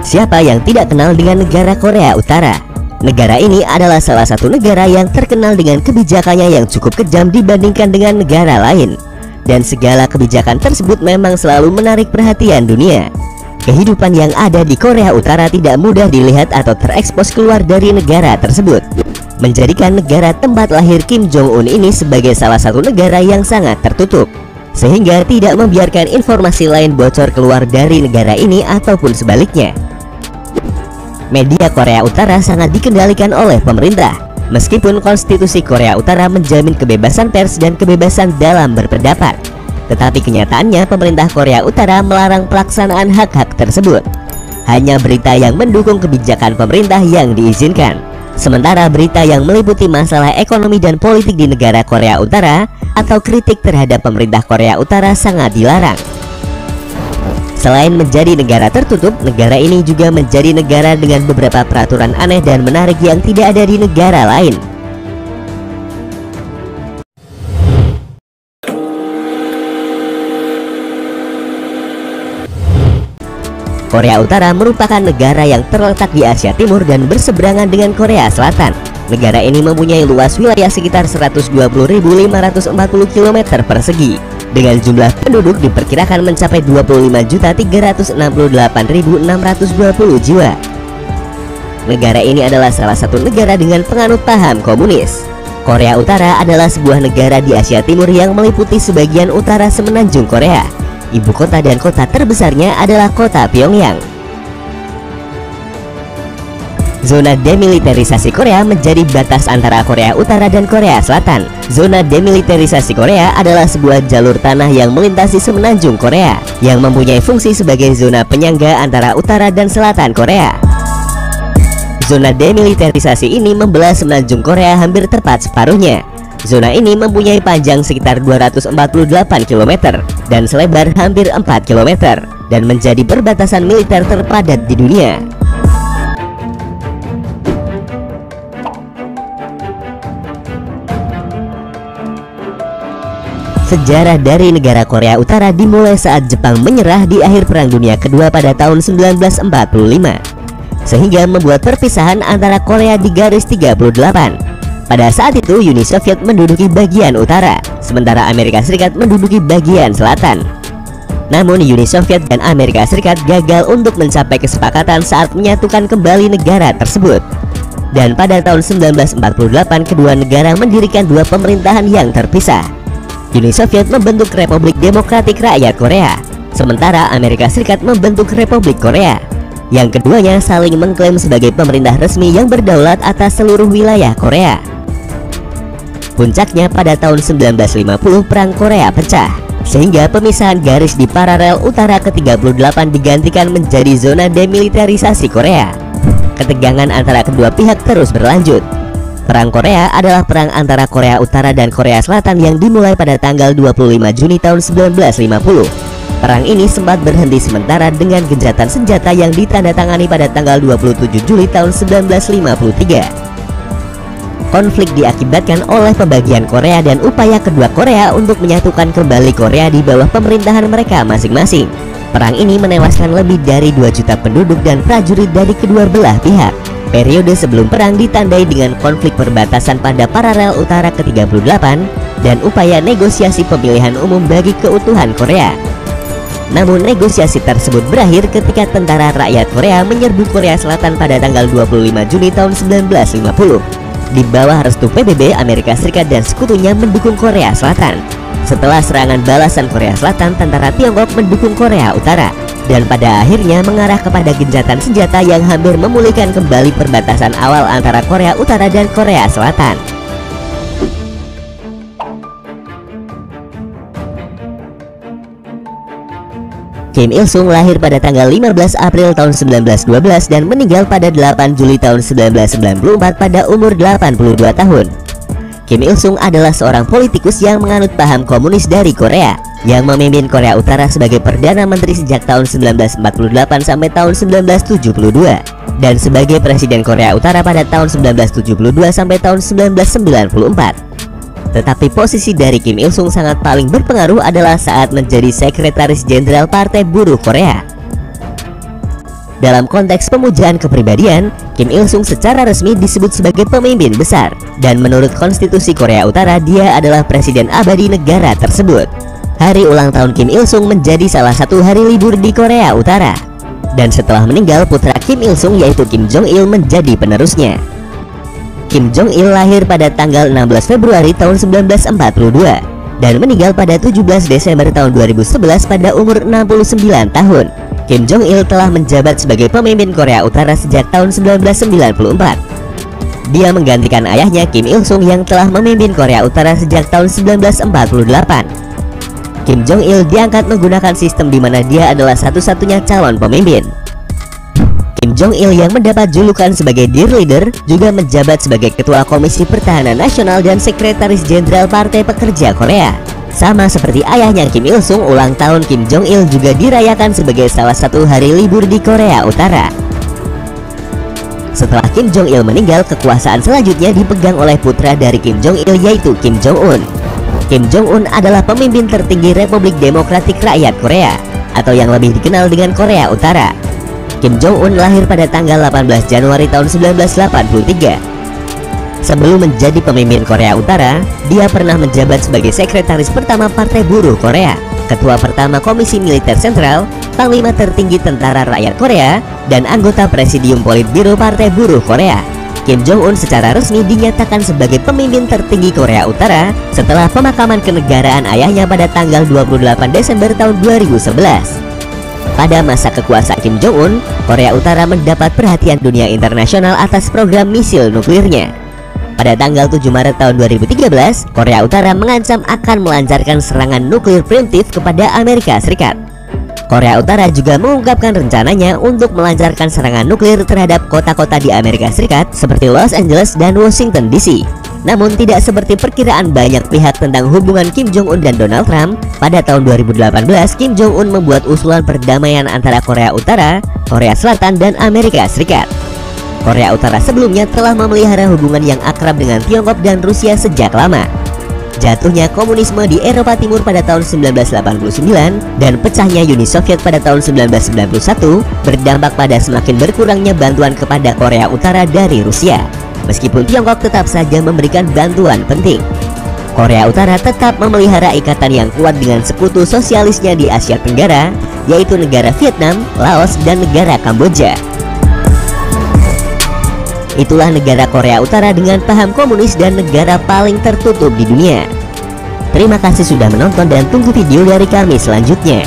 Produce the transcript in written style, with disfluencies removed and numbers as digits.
Siapa yang tidak kenal dengan negara Korea Utara? Negara ini adalah salah satu negara yang terkenal dengan kebijakannya yang cukup kejam dibandingkan dengan negara lain. Dan segala kebijakan tersebut memang selalu menarik perhatian dunia. Kehidupan yang ada di Korea Utara tidak mudah dilihat atau terekspos keluar dari negara tersebut, menjadikan negara tempat lahir Kim Jong-un ini sebagai salah satu negara yang sangat tertutup, sehingga tidak membiarkan informasi lain bocor keluar dari negara ini ataupun sebaliknya. Media Korea Utara sangat dikendalikan oleh pemerintah, meskipun konstitusi Korea Utara menjamin kebebasan pers dan kebebasan dalam berpendapat. Tetapi kenyataannya pemerintah Korea Utara melarang pelaksanaan hak-hak tersebut. Hanya berita yang mendukung kebijakan pemerintah yang diizinkan. Sementara berita yang meliputi masalah ekonomi dan politik di negara Korea Utara atau kritik terhadap pemerintah Korea Utara sangat dilarang. Selain menjadi negara tertutup, negara ini juga menjadi negara dengan beberapa peraturan aneh dan menarik yang tidak ada di negara lain. Korea Utara merupakan negara yang terletak di Asia Timur dan berseberangan dengan Korea Selatan. Negara ini mempunyai luas wilayah sekitar 120.540 km persegi, dengan jumlah penduduk diperkirakan mencapai 25.368.620 jiwa. Negara ini adalah salah satu negara dengan penganut paham komunis. Korea Utara adalah sebuah negara di Asia Timur yang meliputi sebagian utara semenanjung Korea. Ibu kota dan kota terbesarnya adalah kota Pyongyang. Zona demilitarisasi Korea menjadi batas antara Korea Utara dan Korea Selatan. Zona demilitarisasi Korea adalah sebuah jalur tanah yang melintasi semenanjung Korea, yang mempunyai fungsi sebagai zona penyangga antara utara dan selatan Korea. Zona demilitarisasi ini membelah semenanjung Korea hampir tepat separuhnya. Zona ini mempunyai panjang sekitar 248 km dan selebar hampir 4 km dan menjadi perbatasan militer terpadat di dunia. Sejarah dari negara Korea Utara dimulai saat Jepang menyerah di akhir Perang Dunia Kedua pada tahun 1945, sehingga membuat perpisahan antara Korea di garis 38. Pada saat itu Uni Soviet menduduki bagian utara, sementara Amerika Serikat menduduki bagian selatan. Namun Uni Soviet dan Amerika Serikat gagal untuk mencapai kesepakatan saat menyatukan kembali negara tersebut. Dan pada tahun 1948 kedua negara mendirikan dua pemerintahan yang terpisah. Uni Soviet membentuk Republik Demokratik Rakyat Korea, sementara Amerika Serikat membentuk Republik Korea. Yang keduanya saling mengklaim sebagai pemerintah resmi yang berdaulat atas seluruh wilayah Korea. Puncaknya pada tahun 1950 Perang Korea pecah, sehingga pemisahan garis di paralel utara ke-38 digantikan menjadi zona demilitarisasi Korea. Ketegangan antara kedua pihak terus berlanjut. Perang Korea adalah perang antara Korea Utara dan Korea Selatan yang dimulai pada tanggal 25 Juni tahun 1950. Perang ini sempat berhenti sementara dengan gencatan senjata yang ditandatangani pada tanggal 27 Juli tahun 1953. Konflik diakibatkan oleh pembagian Korea dan upaya kedua Korea untuk menyatukan kembali Korea di bawah pemerintahan mereka masing-masing. Perang ini menewaskan lebih dari 2 juta penduduk dan prajurit dari kedua belah pihak. Periode sebelum perang ditandai dengan konflik perbatasan pada paralel utara ke-38 dan upaya negosiasi pemilihan umum bagi keutuhan Korea. Namun negosiasi tersebut berakhir ketika Tentara Rakyat Korea menyerbu Korea Selatan pada tanggal 25 Juni tahun 1950. Di bawah restu PBB, Amerika Serikat dan sekutunya mendukung Korea Selatan. Setelah serangan balasan Korea Selatan, tentara Tiongkok mendukung Korea Utara, dan pada akhirnya mengarah kepada gencatan senjata yang hampir memulihkan kembali perbatasan awal antara Korea Utara dan Korea Selatan. Kim Il-sung lahir pada tanggal 15 April tahun 1912 dan meninggal pada 8 Juli tahun 1994 pada umur 82 tahun. Kim Il-sung adalah seorang politikus yang menganut paham komunis dari Korea, yang memimpin Korea Utara sebagai Perdana Menteri sejak tahun 1948 sampai tahun 1972, dan sebagai Presiden Korea Utara pada tahun 1972 sampai tahun 1994. Tetapi posisi dari Kim Il-sung sangat paling berpengaruh adalah saat menjadi Sekretaris Jenderal Partai Buruh Korea. Dalam konteks pemujaan kepribadian, Kim Il Sung secara resmi disebut sebagai pemimpin besar, dan menurut konstitusi Korea Utara dia adalah presiden abadi negara tersebut. Hari ulang tahun Kim Il Sung menjadi salah satu hari libur di Korea Utara. Dan setelah meninggal, putra Kim Il Sung yaitu Kim Jong Il menjadi penerusnya. Kim Jong Il lahir pada tanggal 16 Februari tahun 1942 dan meninggal pada 17 Desember tahun 2011 pada umur 69 tahun. Kim Jong Il telah menjabat sebagai pemimpin Korea Utara sejak tahun 1994. Dia menggantikan ayahnya Kim Il Sung yang telah memimpin Korea Utara sejak tahun 1948. Kim Jong Il diangkat menggunakan sistem di mana dia adalah satu-satunya calon pemimpin. Kim Jong Il yang mendapat julukan sebagai Dear Leader juga menjabat sebagai Ketua Komisi Pertahanan Nasional dan Sekretaris Jenderal Partai Pekerja Korea. Sama seperti ayahnya Kim Il Sung, ulang tahun Kim Jong Il juga dirayakan sebagai salah satu hari libur di Korea Utara. Setelah Kim Jong Il meninggal, kekuasaan selanjutnya dipegang oleh putra dari Kim Jong Il yaitu Kim Jong Un. Kim Jong Un adalah pemimpin tertinggi Republik Demokratik Rakyat Korea atau yang lebih dikenal dengan Korea Utara. Kim Jong Un lahir pada tanggal 18 Januari tahun 1983. Sebelum menjadi pemimpin Korea Utara, dia pernah menjabat sebagai sekretaris pertama Partai Buruh Korea, ketua pertama Komisi Militer Sentral, panglima tertinggi Tentara Rakyat Korea, dan anggota Presidium Politbiro Partai Buruh Korea. Kim Jong Un secara resmi dinyatakan sebagai pemimpin tertinggi Korea Utara setelah pemakaman kenegaraan ayahnya pada tanggal 28 Desember tahun 2011. Pada masa kekuasaan Kim Jong Un, Korea Utara mendapat perhatian dunia internasional atas program misil nuklirnya. Pada tanggal 7 Maret tahun 2013, Korea Utara mengancam akan melancarkan serangan nuklir preemptif kepada Amerika Serikat. Korea Utara juga mengungkapkan rencananya untuk melancarkan serangan nuklir terhadap kota-kota di Amerika Serikat seperti Los Angeles dan Washington DC. Namun tidak seperti perkiraan banyak pihak tentang hubungan Kim Jong Un dan Donald Trump, pada tahun 2018 Kim Jong Un membuat usulan perdamaian antara Korea Utara, Korea Selatan, dan Amerika Serikat. Korea Utara sebelumnya telah memelihara hubungan yang akrab dengan Tiongkok dan Rusia sejak lama. Jatuhnya komunisme di Eropa Timur pada tahun 1989 dan pecahnya Uni Soviet pada tahun 1991 berdampak pada semakin berkurangnya bantuan kepada Korea Utara dari Rusia. Meskipun Tiongkok tetap saja memberikan bantuan penting, Korea Utara tetap memelihara ikatan yang kuat dengan sekutu sosialisnya di Asia Tenggara, yaitu negara Vietnam, Laos, dan negara Kamboja. Itulah negara Korea Utara dengan paham komunis dan negara paling tertutup di dunia. Terima kasih sudah menonton dan tunggu video dari kami selanjutnya.